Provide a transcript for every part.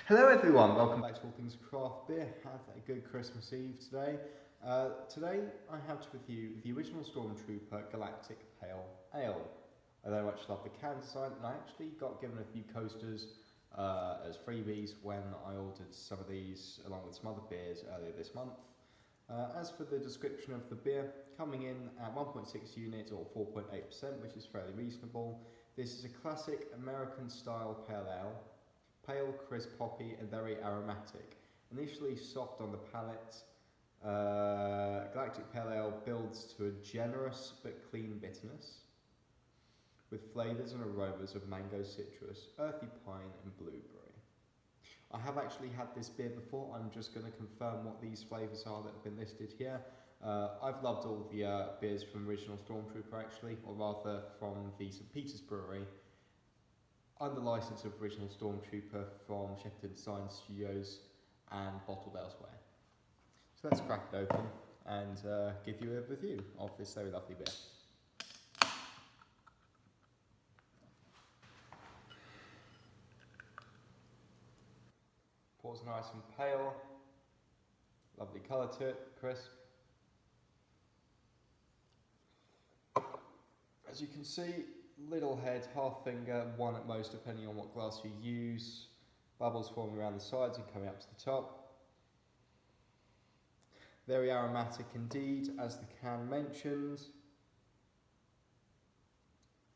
Hello everyone, welcome back to All Things Craft Beer. Have a good Christmas Eve today. Today I have with you the original Stormtrooper Galactic Pale Ale. I very much love the can design, and I actually got given a few coasters as freebies when I ordered some of these along with some other beers earlier this month. As for the description of the beer, coming in at 1.6 units or 4.8%, which is fairly reasonable. This is a classic American style pale ale. Pale, crisp, hoppy and very aromatic. Initially soft on the palate, Galactic Pale Ale builds to a generous but clean bitterness with flavours and aromas of mango, citrus, earthy pine and blueberry. I have actually had this beer before. I'm just going to confirm what these flavours are that have been listed here. I've loved all the beers from original Stormtrooper actually, or rather from the St. Peter's Brewery, under license of original Stormtrooper from Shepperton Design Studios and bottled elsewhere. So let's crack it open and give you a review of this very lovely beer. Pours nice and pale, lovely colour to it, crisp. As you can see, little head, half finger, one at most depending on what glass you use. Bubbles forming around the sides and coming up to the top. Very aromatic indeed, as the can mentions.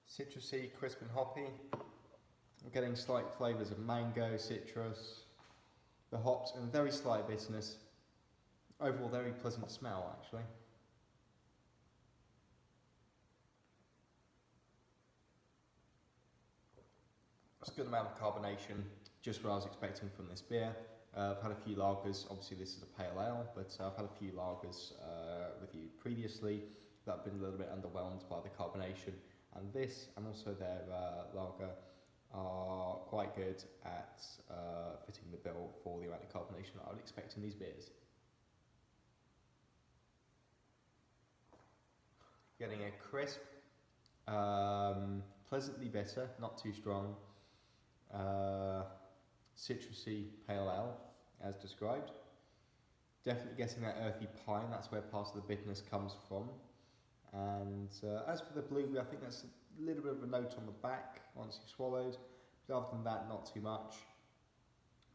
Citrusy, crisp and hoppy. I'm getting slight flavours of mango, citrus, the hops and very slight bitterness. Overall very pleasant smell actually. It's a good amount of carbonation, just what I was expecting from this beer. I've had a few lagers, obviously this is a pale ale, but I've had a few lagers reviewed previously that have been a little bit underwhelmed by the carbonation, and this and also their lager are quite good at fitting the bill for the amount of carbonation that I would expect in these beers. Getting a crisp, pleasantly bitter, not too strong, citrusy pale ale as described. Definitely getting that earthy pine, that's where part of the bitterness comes from. And as for the blueberry, I think that's a little bit of a note on the back once you've swallowed, but other than that not too much.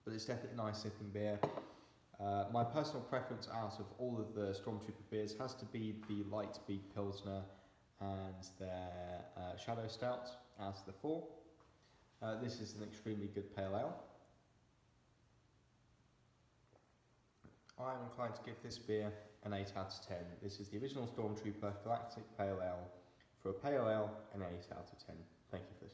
But it's definitely a nice sipping beer. My personal preference out of all of the Stormtrooper beers has to be the Light Bead Pilsner and their Shadow Stout out of the four. This is an extremely good pale ale. I am inclined to give this beer an 8 out of 10. This is the original Stormtrooper Galactic Pale Ale. For a pale ale, an 8 out of 10. Thank you for listening.